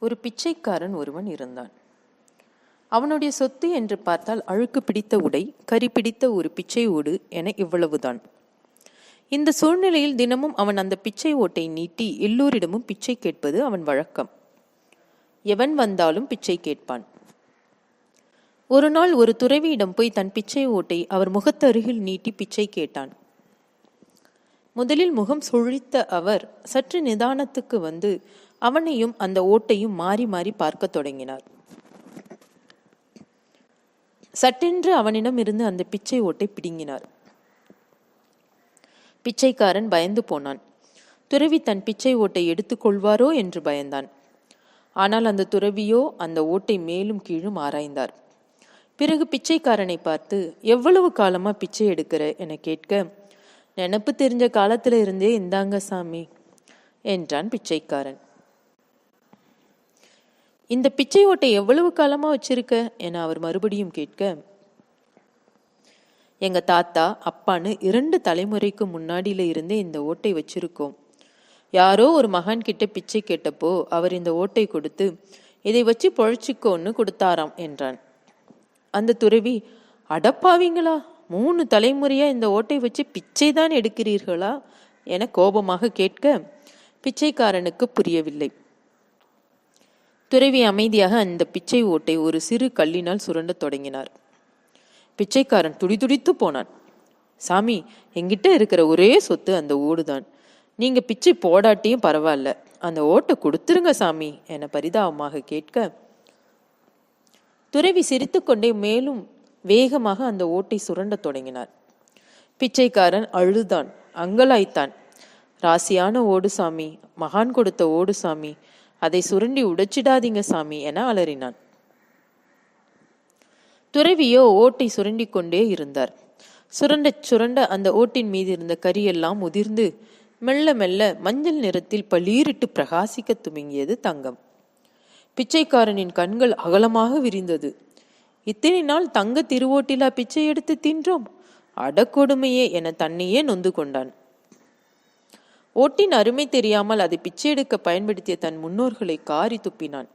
ஒரு பிச்சைக்காரன் ஒருவன் இருந்தான். அவனுடைய சொத்து என்று பார்த்தால் அழுக்கு பிடித்த உடை, கரி பிடித்த ஒரு பிச்சை ஓடு என இவ்வளவுதான். இந்த சூழ்நிலையில் தினமும் அவன் அந்த பிச்சை ஓட்டை நீட்டி எல்லோரிடமும் பிச்சை கேட்பது அவன் வழக்கம். எவன் வந்தாலும் பிச்சை கேட்பான். ஒரு நாள் ஒரு துறவியிடம் போய் தன் பிச்சை ஓட்டை அவர் முகத்தருகில் நீட்டி பிச்சை கேட்டான். முதலில் முகம் சுழித்த அவர் சற்று நிதானத்துக்கு வந்து அவனையும் அந்த ஓட்டையும் மாறி மாறி பார்க்க தொடங்கினார். சட்டென்று அவனிடம் இருந்து அந்த பிச்சை ஓட்டை பிடுங்கினார். பிச்சைக்காரன் பயந்து போனான். துறவி தன் பிச்சை ஓட்டை எடுத்துக் கொள்வாரோ என்று பயந்தான். ஆனால் அந்த துறவியோ அந்த ஓட்டை மேலும் கீழும் ஆராய்ந்தார். பிறகு பிச்சைக்காரனை பார்த்து, எவ்வளவு காலமா பிச்சை எடுக்கிற என கேட்க, நினப்பு தெரிஞ்ச காலத்துல இருந்தே இந்தாங்க சாமி என்றான் பிச்சைக்காரன். இந்த பிச்சை ஓட்டை எவ்வளவு காலமா வச்சிருக்க என அவர் மறுபடியும் கேட்க, எங்க தாத்தா அப்பான்னு 2 தலைமுறைக்கு முன்னாடியில இருந்தே இந்த ஓட்டை வச்சிருக்கோம். யாரோ ஒரு மகான் கிட்ட பிச்சை கேட்டப்போ அவர் இந்த ஓட்டை கொடுத்து இதை வச்சு பொழைச்சிக்கோன்னு கொடுத்தாராம் என்றான். அந்த துறவி, அடப்பாவீங்களா, 3 தலைமுறையா இந்த ஓட்டை வச்சு பிச்சை தான் எடுக்கிறீர்களா என கோபமாக கேட்க பிச்சைக்காரனுக்கு புரியவில்லை. துறவி அமைதியாக அந்த பிச்சை ஓட்டை ஒரு சிறு கல்லினால் சுரண்ட தொடங்கினார். பிச்சைக்காரன் துடிதுடித்து போனான். சாமி, என்கிட்ட இருக்கிற ஒரே சொத்து அந்த ஓடுதான். நீங்க பிச்சை போடாட்டியும் பரவாயில்ல, அந்த ஓட்டை கொடுத்துருங்க சாமி என பரிதாபமாக கேட்க, துறவி சிரித்துக்கொண்டே மேலும் வேகமாக அந்த ஓட்டை சுரண்ட தொடங்கினார். பிச்சைக்காரன் அழுதான், அங்கலாய்த்தான். ராசியான ஓடு சாமி, மகான் கொடுத்த ஓடு சாமி, அதை சுரண்டி உடைச்சிடாதீங்க சாமி என அலறினான். துறவியோ ஓட்டை சுரண்டி கொண்டே இருந்தார். சுரண்ட சுரண்ட அந்த ஓட்டின் மீது இருந்த கரியெல்லாம் உதிர்ந்து மெல்ல மெல்ல மஞ்சள் நிறத்தில் பளீரிட்டு பிரகாசிக்க துவங்கியது தங்கம். பிச்சைக்காரனின் கண்கள் அகலமாக விரிந்தது. இத்தனை நாள் தங்க திருவோட்டிலா பிச்சை எடுத்து தின்றோம், அடக்கொடுமையே என தன்னையே நொந்து கொண்டான். ஓட்டின் அருமை தெரியாமல் அதை பிச்சை எடுக்க பயன்படுத்திய தன் முன்னோர்களை காரி துப்பினான்.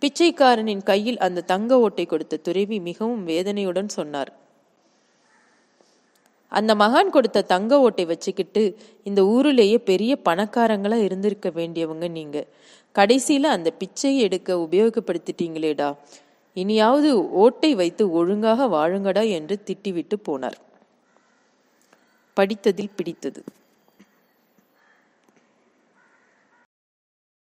பிச்சைக்காரனின் கையில் அந்த தங்க ஓட்டை கொடுத்த துறவி மிகவும் வேதனையுடன் சொன்னார், அந்த மகான் கொடுத்த தங்க ஓட்டை வச்சுக்கிட்டு இந்த ஊரிலேயே பெரிய பணக்காரங்களா இருந்திருக்க வேண்டியவங்க நீங்க. கடைசியில அந்த பிச்சையை எடுக்க உபயோகப்படுத்திட்டீங்களேடா, இனியாவது ஓட்டை வைத்து ஒழுங்காக வாழுங்கடா என்று திட்டிவிட்டு போனார். படித்ததில் பிடித்தது.